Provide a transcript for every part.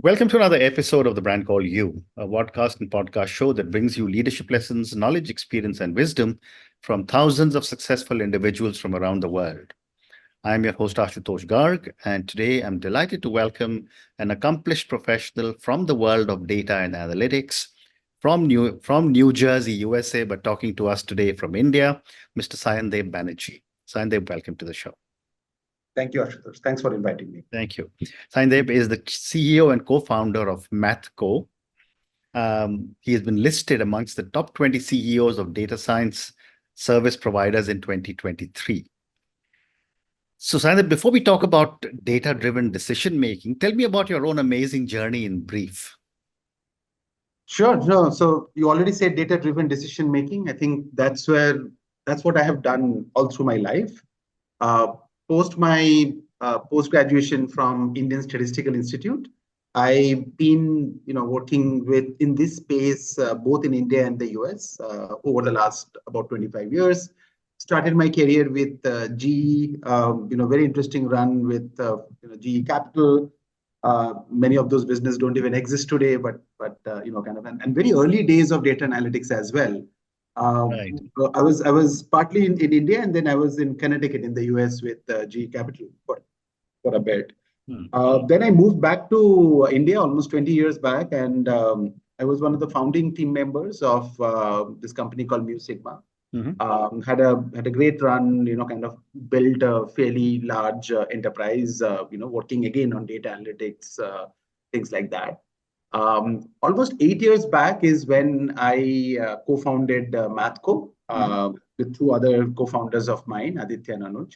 Welcome to another episode of The Brand Called You, a podcast and podcast show that brings you leadership lessons, knowledge, experience, and wisdom from thousands of successful individuals from around the world. I'm your host, Ashutosh Garg, and today I'm delighted to welcome an accomplished professional from the world of data and analytics from New Jersey, USA, but talking to us today from India, Mr. Sayandeb Banerjee. Sayandeb, welcome to the show. Thank you, Ashutosh. Thanks for inviting me. Thank you. Sayandeb is the CEO and co-founder of MathCo. He has been listed amongst the top 20 CEOs of data science service providers in 2023. So, Sayandeb, before we talk about data-driven decision-making, tell me about your own amazing journey in brief. Sure. No, so you already said data-driven decision making. I think that's what I have done all through my life. Post my post-graduation from Indian Statistical Institute, I've been working in this space both in India and the US over the last about 25 years. Started my career with GE, very interesting run with GE Capital. Many of those businesses don't even exist today, but and very early days of data analytics as well. Right. I was partly in India, and then I was in Connecticut in the US with GE Capital for a bit. Then I moved back to India almost 20 years back, and I was one of the founding team members of this company called Mu Sigma. Had a great run, kind of built a fairly large enterprise, working again on data analytics, things like that. Almost 8 years back is when I co-founded MathCo with two other co-founders of mine, Aditya and Anuj,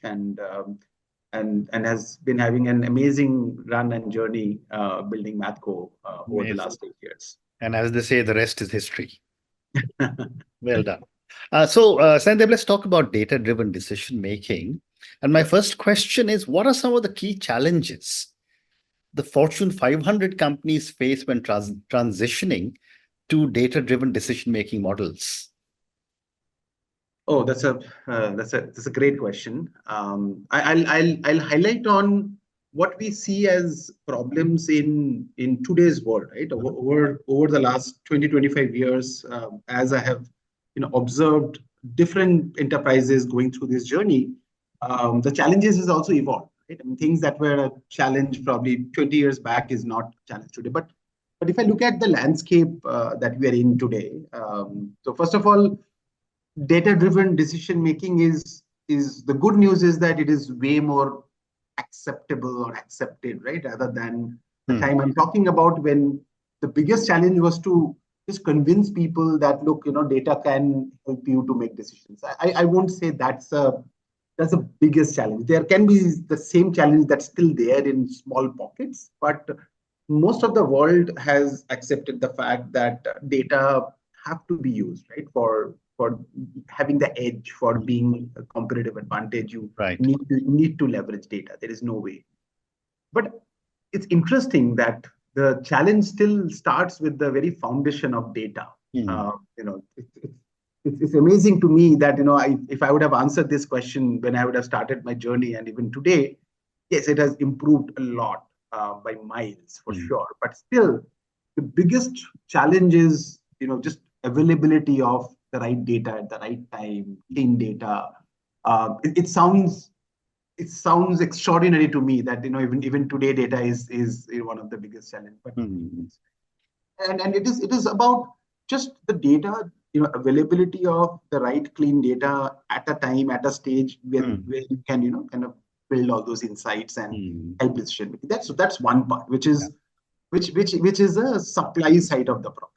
and has been having an amazing run and journey building MathCo over the last 8 years. And as they say, the rest is history. Well done. Sayandeb, let's talk about data-driven decision-making. And my first question is, what are some of the key challenges the Fortune 500 companies face when transitioning to data-driven decision-making models? Oh, that's a great question. I'll highlight on what we see as problems in today's world, right? Over the last 25 years, as I have observed different enterprises going through this journey, the challenges has also evolved. Right? I mean, things that were a challenge probably 20 years back is not a challenge today. But if I look at the landscape that we are in today, so first of all, data-driven decision making is the good news is that it is way more acceptable or accepted, right? Rather than the time I'm talking about when the biggest challenge was to just convince people that look, data can help you to make decisions. I won't say that's the biggest challenge. There can be the same challenge that's still there in small pockets, but most of the world has accepted the fact that data have to be used, right? For having the edge, for being a competitive advantage, you need to leverage data. There is no way. But it's interesting that the challenge still starts with the very foundation of data. It's amazing to me that if I would have answered this question when I would have started my journey, and even today, yes, it has improved a lot by miles for sure. But still, the biggest challenge is just availability of the right data at the right time, clean data. It sounds extraordinary to me that even today data is one of the biggest challenges. But and it is about just the data, availability of the right clean data at a time, at a stage where you can kind of build all those insights and help decision making. That's one part, which is a supply side of the problem.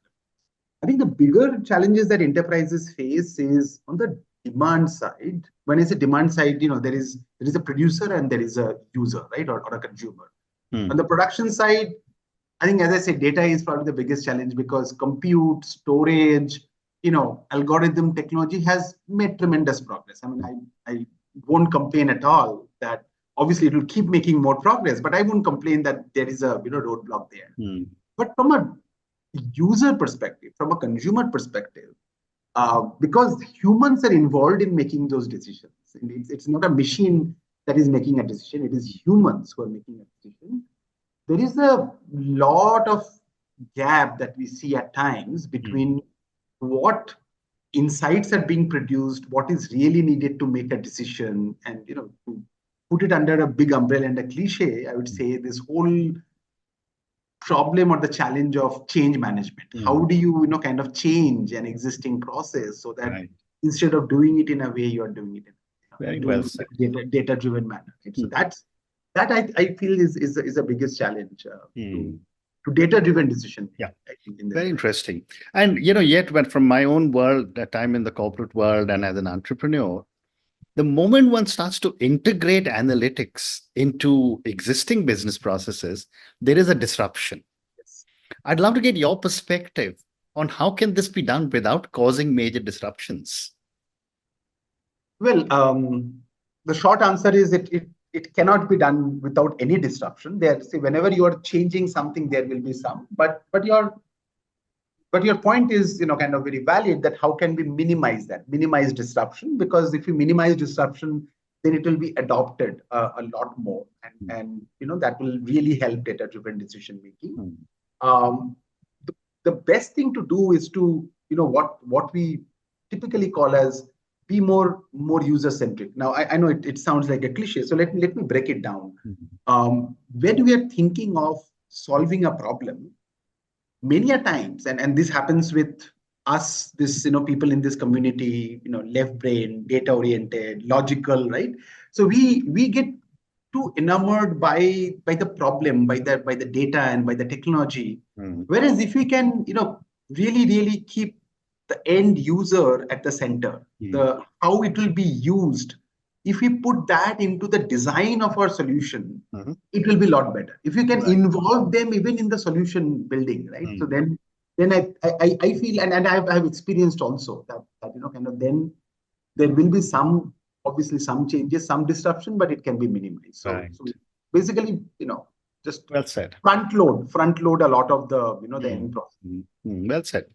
I think the bigger challenges that enterprises face is on the demand side. When I say demand side, there is a producer and there is a user, right, or a consumer. On the production side, I think, as I said, data is probably the biggest challenge because compute, storage, algorithm technology has made tremendous progress. I mean, I won't complain at all that obviously it will keep making more progress, but I won't complain that there is a roadblock there. But from a user perspective, from a consumer perspective, because humans are involved in making those decisions. It's not a machine that is making a decision. It is humans who are making a decision. there is a lot of gap that we see at times between what insights are being produced, what is really needed to make a decision, and to put it under a big umbrella and a cliche, I would say this whole problem or the challenge of change management. How do you, kind of change an existing process so that Right. instead of doing it in a way, you are doing it in Very doing well it said. in a data-driven manner. Right? So that I feel is the biggest challenge to data-driven decision making. Yeah. I think in Very this. interesting. And, yet when from my own world, that I'm in the corporate world and as an entrepreneur, the moment one starts to integrate analytics into existing business processes, there is a disruption. Yes. I'd love to get your perspective on how can this be done without causing major disruptions? Well, the short answer is it cannot be done without any disruption. See, whenever you are changing something, there will be some, but your point is, kind of very valid, that how can we minimize disruption? Because if you minimize disruption, then it will be adopted a lot more, and that will really help data-driven decision making. Um, the best thing to do is to, what we typically call as be more user centric. Now, I know it sounds like a cliche, so let me break it down. When we are thinking of solving a problem, many a times, and this happens with us, this people in this community, left brain, data oriented, logical, right? So we get too enamored by the problem, by the data and by the technology. Whereas if we can really keep the end user at the center, the how it will be used, if we put that into the design of our solution, it will be a lot better. If you can involve them even in the solution building, right? So then I feel, and I've experienced also that kind of then there will be obviously some changes, some disruption, but it can be minimized. So basically, just Well said. front load a lot of the end process. Well said.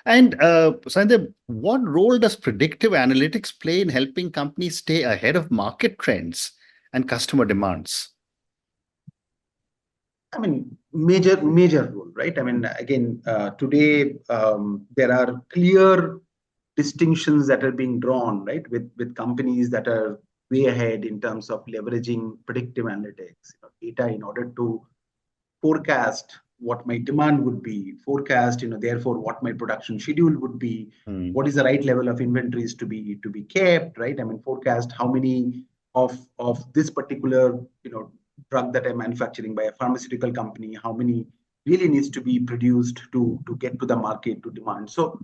And Sayandeb, what role does predictive analytics play in helping companies stay ahead of market trends and customer demands? I mean, major role, right? I mean, again, today there are clear distinctions that are being drawn, right, with companies that are way ahead in terms of leveraging predictive analytics, data, in order to forecast what my demand would be, forecast, therefore what my production schedule would be, what is the right level of inventories to be kept, right? I mean, forecast how many of this particular drug that I'm manufacturing by a pharmaceutical company, how many really needs to be produced to get to the market to demand. So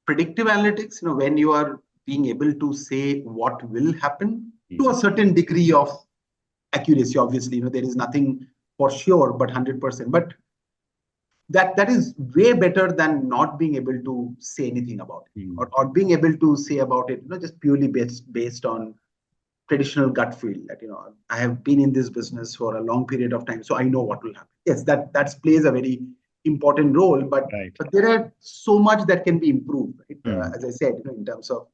predictive analytics, when you are being able to say what will happen to a certain degree of accuracy, obviously, there is nothing for sure, but 100%. But that is way better than not being able to say anything about it, or being able to say about it, just purely based on traditional gut feel that, I have been in this business for a long period of time, so I know what will happen. Yes, that plays a very important role, but there are so much that can be improved, right? As I said, in terms of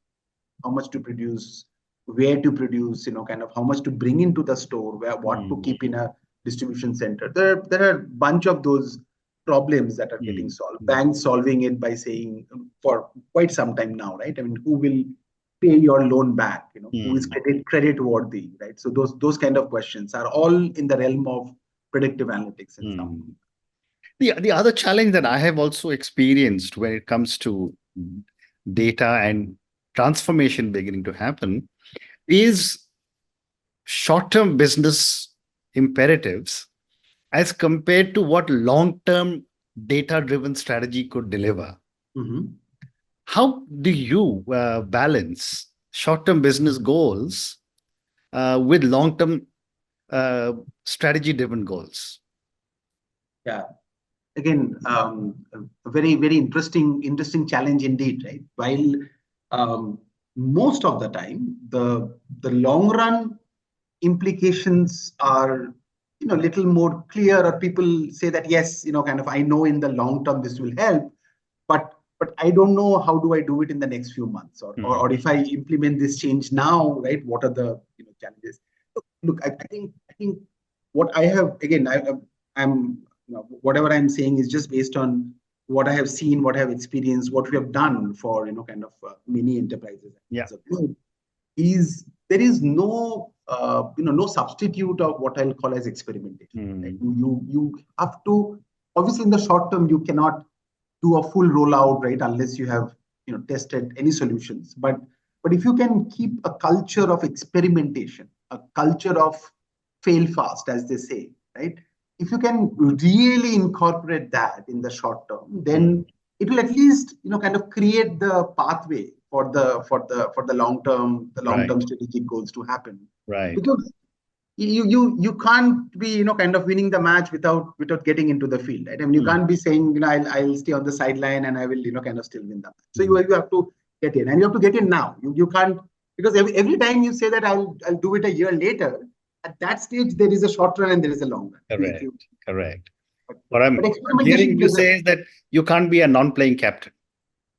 how much to produce, where to produce, kind of how much to bring into the store, what to keep in a distribution center. There are a bunch of those problems that are getting solved. Banks solving it by saying for quite some time now, right? I mean, who will pay your loan back? Who is credit worthy, right? So those kind of questions are all in the realm of predictive analytics in some. The other challenge that I have also experienced when it comes to data and transformation beginning to happen is short-term business imperatives as compared to what long-term data-driven strategy could deliver. How do you balance short-term business goals with long-term strategy-driven goals? Yeah. Again, a very, very interesting challenge indeed, right? While most of the time, the long run implications are little more clear, or people say that yes, kind of I know in the long term this will help, but I don't know how do I do it in the next few months, or if I implement this change now, right? What are the challenges? Look, I think what I have, again, whatever I'm saying is just based on what I have seen, what I have experienced, what we have done for many enterprises. Yeah. Is there is no no substitute of what I'll call as experimentation. Right? You have to, obviously in the short term you cannot do a full rollout, right, unless you have tested any solutions. But if you can keep a culture of experimentation, a culture of fail fast, as they say, right? If you can really incorporate that in the short term, then it will at least kind of create the pathway for the long term strategic goals to happen. Right. Because you can't be kind of winning the match without getting into the field, right? I mean, you can't be saying I'll stay on the sideline and I will kind of still win the match. So you have to get in, and you have to get in now. You can't, because every time you say that I'll do it a year later, at that stage there is a short run and there is a long run. Correct. Correct. But What I'm hearing you say is that you can't be a non-playing captain.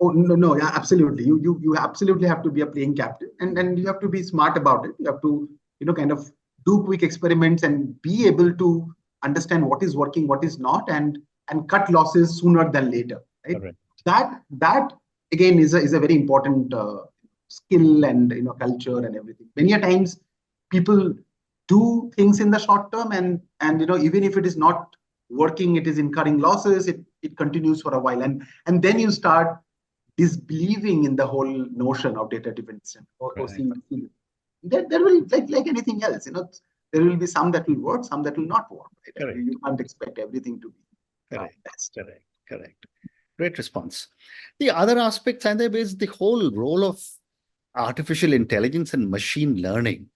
Oh, no, yeah, absolutely. You absolutely have to be a playing captain, and you have to be smart about it. You have to, kind of do quick experiments and be able to understand what is working, what is not, and cut losses sooner than later. Right? Correct. That again is a very important skill and culture and everything. Many a times people do things in the short term, and even if it is not working, it is incurring losses. It continues for a while, and then you start disbelieving in the whole notion of data-driven decision. There will, like anything else, there will be some that will work, some that will not work. Right? You can't expect everything to be best. Correct. Great response. The other aspect, Sayandeb, is the whole role of artificial intelligence and machine learning.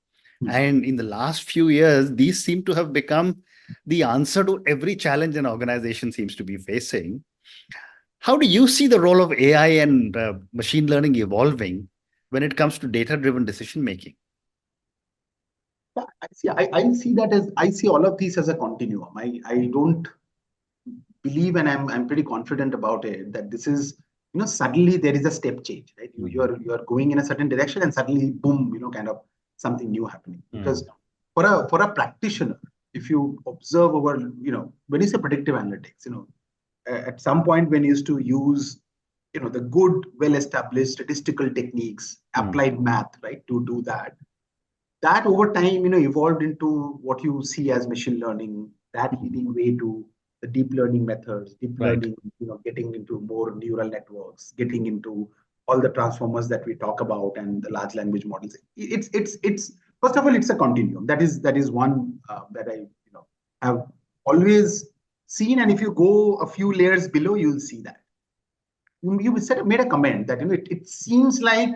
And in the last few years, these seem to have become the answer to every challenge an organization seems to be facing. How do you see the role of AI and machine learning evolving when it comes to data-driven decision making? I see all of these as a continuum. I don't believe, and I'm pretty confident about it, that this is suddenly there is a step change, right? You are going in a certain direction and suddenly boom, kind of something new happening. Because for a practitioner, if you observe over, when you say predictive analytics, at some point when you used to use the good, well-established statistical techniques, applied math, right, to do that over time evolved into what you see as machine learning, that leading way to the deep learning methods, deep learning, getting into more neural networks, getting into all the transformers that we talk about and the large language models. It's first of all, it's a continuum. That is one that I have always seen, and if you go a few layers below, you'll see that. You made a comment that it seems like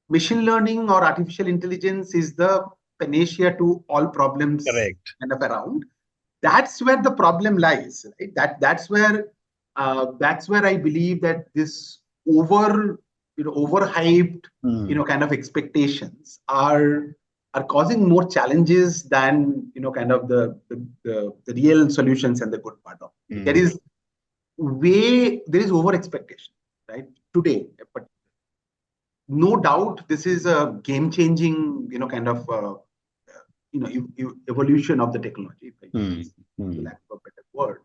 machine learning or artificial intelligence is the panacea to all problems. Correct. Kind of around. That's where the problem lies. Right? That's where I believe that this overhyped kind of expectations are causing more challenges than kind of the real solutions and the good part of it. There is over expectation, right, today. But no doubt this is a game changing kind of evolution of the technology, for lack of a better word.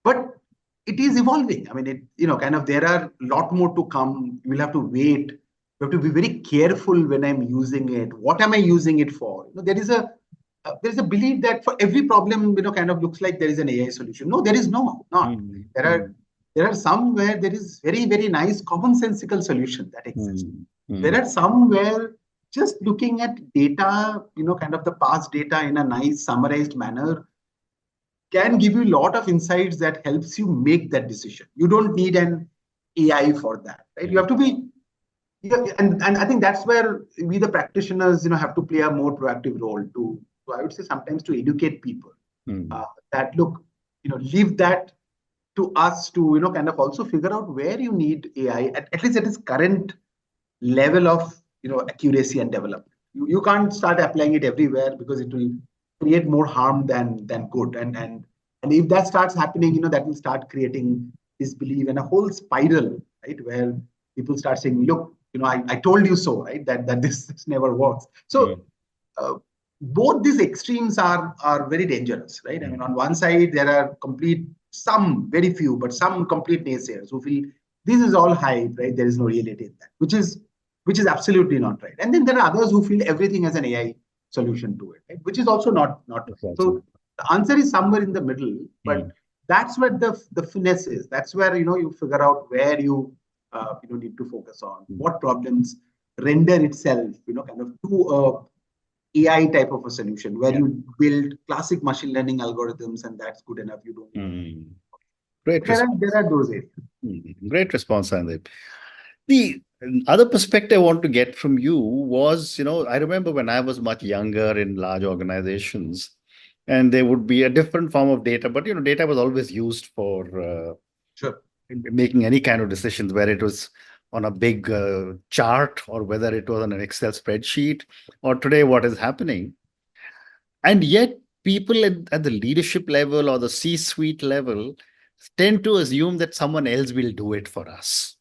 But it is evolving. I mean, kind of there are a lot more to come. You will have to wait. You have to be very careful when I'm using it. What am I using it for? There is a belief that for every problem, kind of looks like there is an AI solution. No, there is not. There are some where there is very, very nice commonsensical solution that exists. There are some where just looking at data, kind of the past data in a nice summarized manner can give you a lot of insights that helps you make that decision. You don't need an AI for that, right? You have to be, and I think that's where we, the practitioners, have to play a more proactive role to I would say sometimes to educate people that look, leave that to us to, kind of also figure out where you need AI, at least at its current level of, accuracy and development. You can't start applying it everywhere because it will create more harm than good. And if that starts happening, that will start creating disbelief and a whole spiral, right, where people start saying, look, I told you so, right, that this never works. So both these extremes are very dangerous, right? I mean, on one side there are some very few, but some complete naysayers who feel this is all hype, right? There is no reality in that, which is absolutely not right. And then there are others who feel everything has an AI solution to it, right? Which is also not right. So the answer is somewhere in the middle, but that's where the finesse is. That's where you figure out where you need to focus on what problems render itself, kind of to a AI type of a solution where you build classic machine learning algorithms and that's good enough. You don't need Great there are those areas. Great response, Sandeep. The other perspective I want to get from you was, I remember when I was much younger in large organizations, and there would be a different form of data, but data was always used for Sure. making any kind of decisions, whether it was on a big chart or whether it was on an Excel spreadsheet, or today what is happening. And yet, people at the leadership level or the C-suite level tend to assume that someone else will do it for us.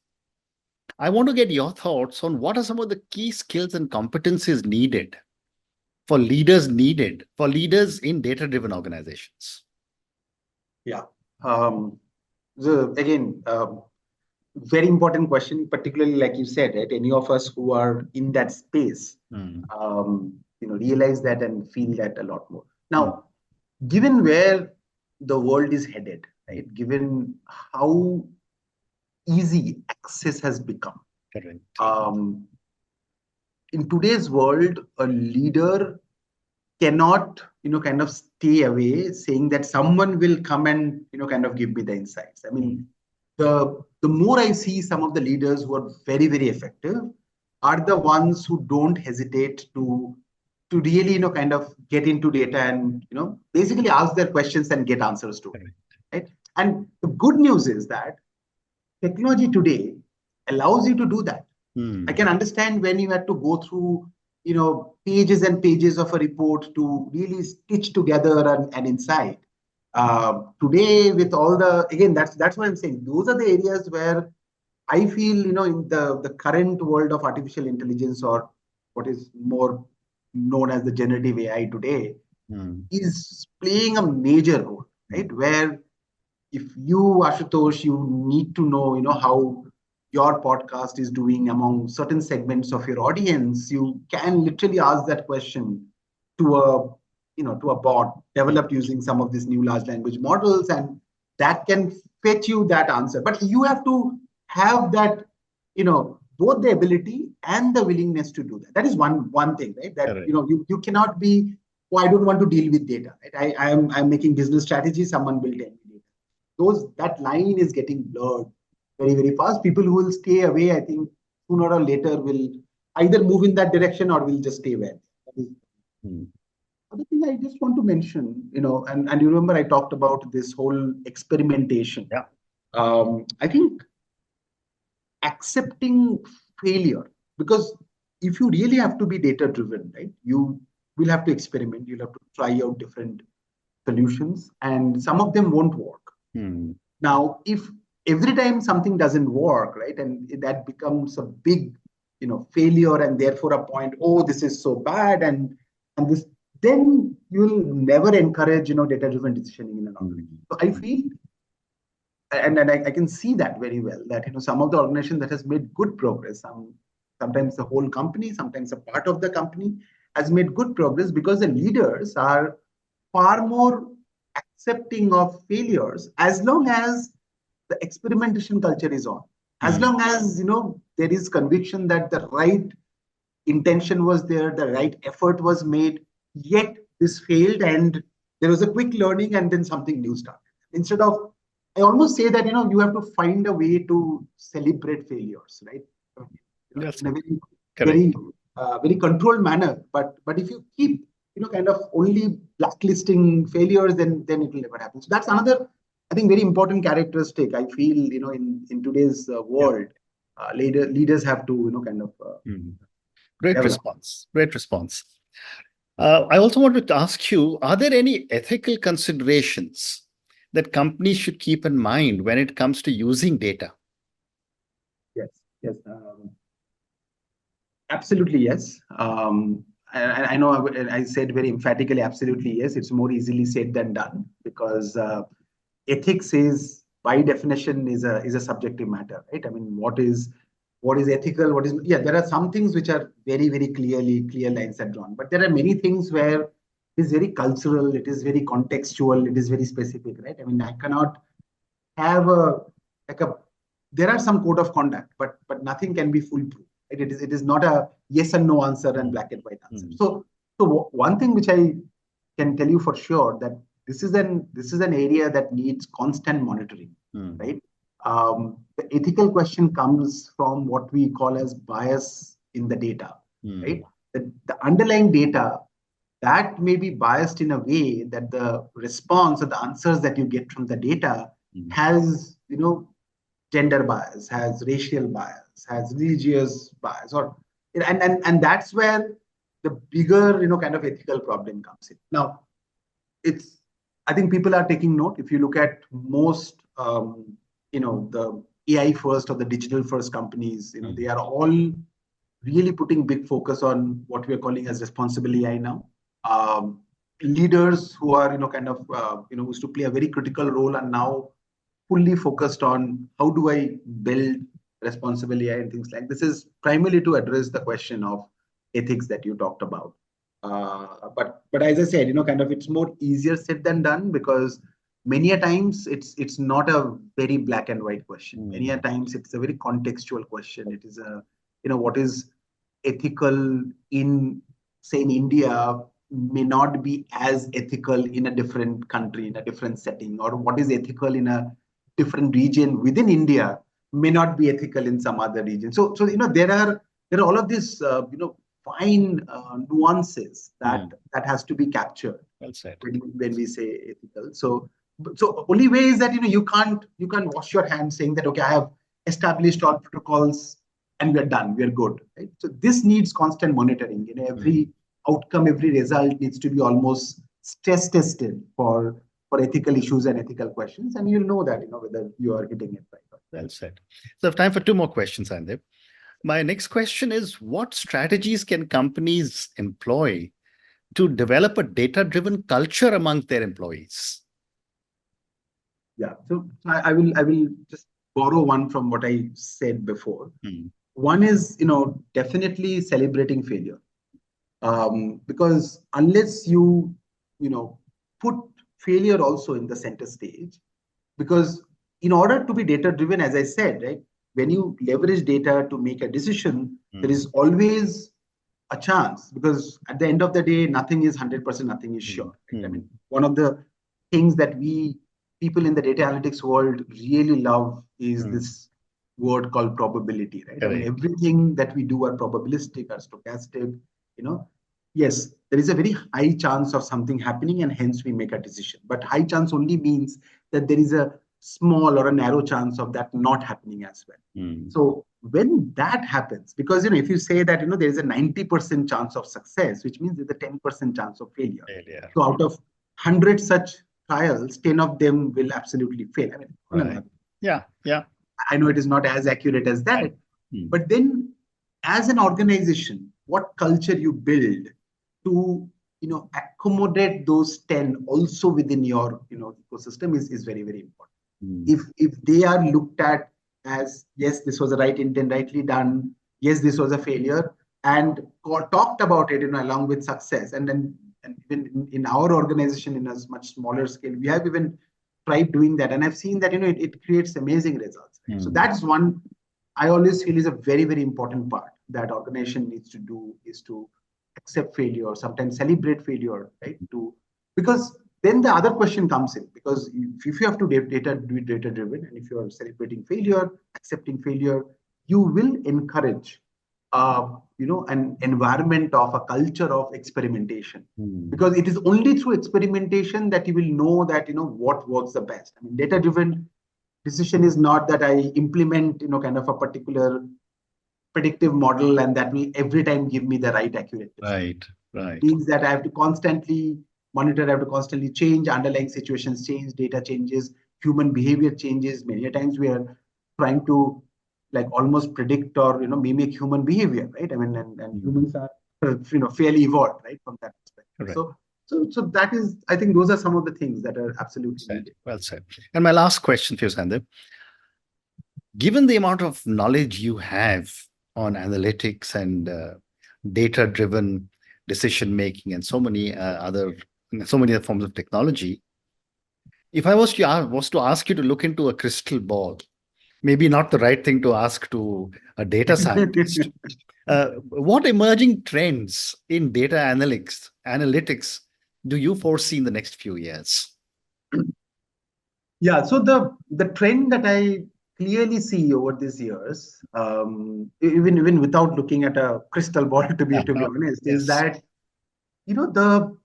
I want to get your thoughts on what are some of the key skills and competencies needed for leaders in data-driven organizations. Yeah. Again, very important question, particularly like you said, right? Any of us who are in that space, realize that and feel that a lot more. Now, given where the world is headed, right? Given how easy access has become. Correct. In today's world, a leader cannot, kind of stay away saying that someone will come and, kind of give me the insights. I mean, the more I see some of the leaders who are very, very effective are the ones who don't hesitate to really, kind of get into data and, basically ask their questions and get answers to it. Right? And the good news is that technology today allows you to do that. I can understand when you had to go through, pages and pages of a report to really stitch together an insight. Today, with all again, that's what I'm saying. Those are the areas where I feel, in the current world of artificial intelligence, or what is more known as the generative AI today, is playing a major role, right? Where if you, Ashutosh, you need to know, how your podcast is doing among certain segments of your audience, you can literally ask that question to a bot developed using some of these new large language models, and that can fetch you that answer. But you have to have that, both the ability and the willingness to do that. That is one thing, right? That you cannot be, oh, I don't want to deal with data. Right? I'm making business strategy. Someone will tell me data. That line is getting blurred very, very fast. People who will stay away, I think, sooner or later will either move in that direction or will just stay where. Other thing I just want to mention, and you remember I talked about this whole experimentation. Yeah. I think accepting failure, because if you really have to be data driven, right, you will have to experiment. You'll have to try out different solutions, and some of them won't work. Now, if every time something doesn't work, right, and that becomes a big, failure, and therefore a point, oh, this is so bad, and this, then you'll never encourage, data-driven decisioning in an organization. So I feel, and I can see that very well, that some of the organizations that has made good progress, sometimes the whole company, sometimes a part of the company has made good progress because the leaders are far more accepting of failures as long as the experimentation culture is on. As long as there is conviction that the right intention was there, the right effort was made, yet this failed and there was a quick learning and then something new started. Instead of, I almost say that you have to find a way to celebrate failures, right? That's in a very controlled manner. But if you keep kind of only blacklisting failures, then it will never happen. So that's another, I think, very important characteristic. I feel in today's world, leaders have to kind of. Great response. Great response. I also wanted to ask you: are there any ethical considerations that companies should keep in mind when it comes to using data? Yes. Absolutely, yes. I know I said very emphatically, absolutely yes. It's more easily said than done, because ethics is by definition is a subjective matter, right? I mean, what is ethical? What is, yeah? There are some things which are very clear lines are drawn, but there are many things where it is very cultural, it is very contextual, it is very specific, right? I mean, I cannot have a like a there are some code of conduct, but nothing can be foolproof. Right? It is not a yes and no answer and black and white answer. So one thing which I can tell you for sure, that this is an area that needs constant monitoring, right? The ethical question comes from what we call as bias in the data, right? The underlying data that may be biased in a way that the response or the answers that you get from the data has, gender bias, has racial bias, has religious bias, or and that's where the bigger, kind of ethical problem comes in. Now, it's I think people are taking note. If you look at most, the AI first or the digital first companies, they are all really putting big focus on what we are calling as responsible AI now. Leaders who are, used to play a very critical role are now fully focused on how do I build responsible AI and things like this, is primarily to address the question of ethics that you talked about. But as I said, it's more easier said than done, because many a times it's not a very black and white question. Many a times it's a very contextual question. It is what is ethical in, say, in India may not be as ethical in a different country, in a different setting, or what is ethical in a different region within India may not be ethical in some other region. So there are all of these fine nuances that has to be captured. Well said. When we say ethical. So only way is that you can't wash your hands saying that, okay, I have established all protocols and we're done, we're good. Right? So this needs constant monitoring. Every outcome, every result needs to be almost stress tested for ethical issues and ethical questions, and you'll know that whether you are hitting it right. Well said. So I have time for two more questions, Sayandeb. My next question is, what strategies can companies employ to develop a data-driven culture among their employees? Yeah, so I will just borrow one from what I said before. One is, definitely celebrating failure, because unless you put failure also in the center stage, because in order to be data driven, as I said, right, when you leverage data to make a decision, there is always a chance, because at the end of the day, nothing is 100%, nothing is sure. Right? I mean, one of the things that people in the data analytics world really love is this word called probability, right? I mean, everything that we do are probabilistic, are stochastic, Yes, there is a very high chance of something happening, and hence we make a decision. But high chance only means that there is a small or a narrow chance of that not happening as well. So when that happens, because if you say that there is a 90% chance of success, which means there's a 10% chance of failure. So out of 100 such trials, 10 of them will absolutely fail. I mean, Yeah. I know it is not as accurate as that, but then as an organization, what culture you build to accommodate those 10 also within your ecosystem is very important. If they are looked at as, yes, this was the right intent, rightly done, yes, this was a failure, and talked about it along with success, and even in our organization in a much smaller scale, we have even tried doing that, and I've seen that it creates amazing results. Right? So that's one I always feel is a very important part that organization needs to do, is to accept failure, sometimes celebrate failure, right? Because then the other question comes in, because if you have to be data driven, and if you are celebrating failure, accepting failure, you will encourage an environment of a culture of experimentation, because it is only through experimentation that you will know that what works the best. I mean, data driven decision is not that I implement kind of a particular predictive model and that will every time give me the right accurate decision. Right. It means that I have to constantly monitor, I have to constantly change, underlying situations change, data changes, human behavior changes. Many times we are trying to almost predict or mimic human behavior, right? I mean, and humans are fairly evolved, right, from that perspective. Right. So that is, I think those are some of the things that are absolutely needed. Well said. And my last question for you, Sayandeb, given the amount of knowledge you have on analytics and data-driven decision making and so many other forms of technology, if I was to ask you to look into a crystal ball, maybe not the right thing to ask to a data scientist. What emerging trends in data analytics do you foresee in the next few years? Yeah, so the trend that I clearly see over these years, even without looking at a crystal ball, to be honest, is Yes. that the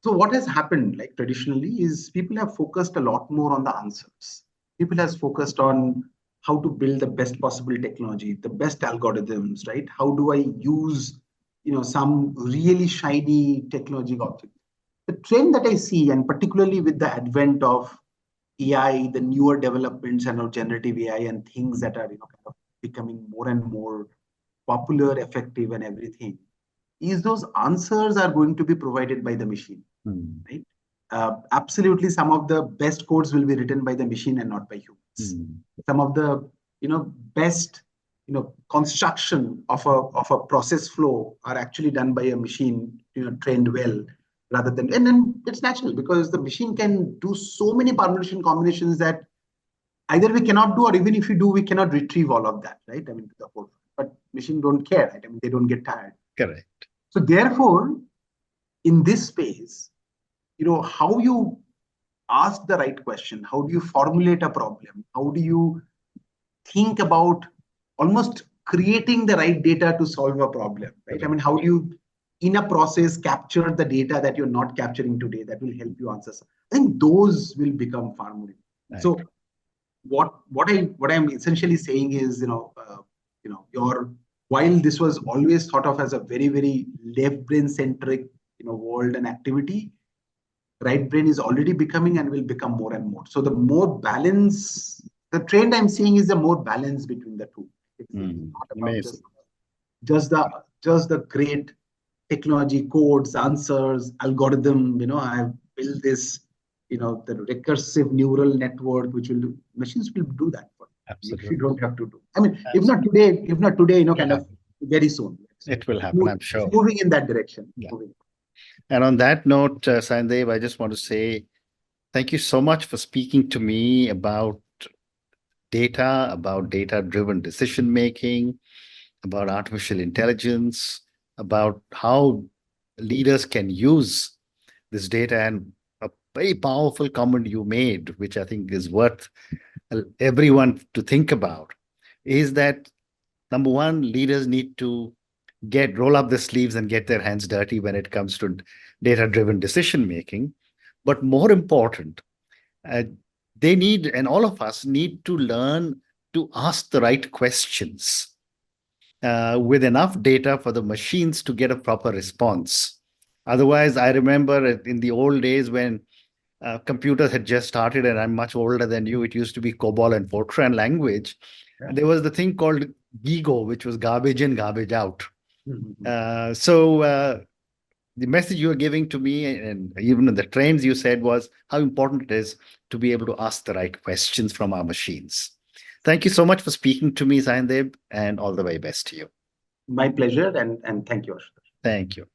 so what has happened, like traditionally, is people have focused a lot more on the answers. People has focused on how to build the best possible technology, the best algorithms, right? How do I use some really shiny technology object? The trend that I see, and particularly with the advent of AI, the newer developments and of generative AI and things that are kind of becoming more and more popular, effective, and everything, is those answers are going to be provided by the machine, right? Absolutely, some of the best codes will be written by the machine and not by humans. Some of the best construction of a process flow are actually done by a machine trained well, rather than, and then it's natural because the machine can do so many permutation combinations that either we cannot do, or even if we do, we cannot retrieve all of that, right? I mean, the whole, but machine don't care, right? I mean, they don't get tired. Correct. So therefore, in this space, how you ask the right question, how do you formulate a problem, how do you think about almost creating the right data to solve a problem, right? I mean, how do you, in a process, capture the data that you're not capturing today that will help you answer? I think those will become far more. Right. So what I'm essentially saying is, while this was always thought of as a very, very left brain centric, world and activity, right brain is already becoming and will become more and more. So the more balance, the trend I'm seeing is the more balance between the two. It's not about just the great technology, codes, answers, algorithm. I've built this, the recursive neural network, which will do, machines will do that for you. Absolutely. You don't have to do. I mean, if not today, kind of very soon. It will happen, I'm sure. Moving in that direction. Yeah. And on that note, Sayandeb, I just want to say thank you so much for speaking to me about data, about data-driven decision making, about artificial intelligence, about how leaders can use this data. And a very powerful comment you made, which I think is worth everyone to think about, is that number one, leaders need to roll up their sleeves and get their hands dirty when it comes to data-driven decision making. But more important, they need, and all of us need to learn to ask the right questions with enough data for the machines to get a proper response. Otherwise, I remember in the old days when computers had just started, and I'm much older than you, it used to be COBOL and Fortran language. Yeah. There was the thing called GIGO, which was garbage in, garbage out. So the message you were giving to me, and even in the trains you said, was how important it is to be able to ask the right questions from our machines. Thank you so much for speaking to me, Sayandeb, and all the very best to you. My pleasure, and thank you, Ashutosh. Thank you.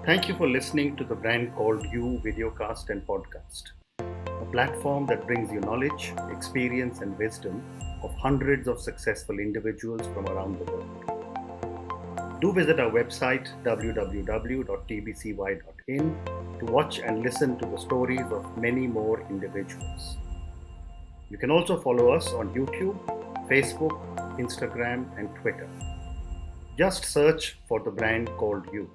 Thank you for listening to the Brand Called You videocast and podcast, a platform that brings you knowledge, experience, and wisdom of hundreds of successful individuals from around the world. Do visit our website www.tbcy.in to watch and listen to the stories of many more individuals. You can also follow us on YouTube, Facebook, Instagram, and Twitter. Just search for the Brand Called You.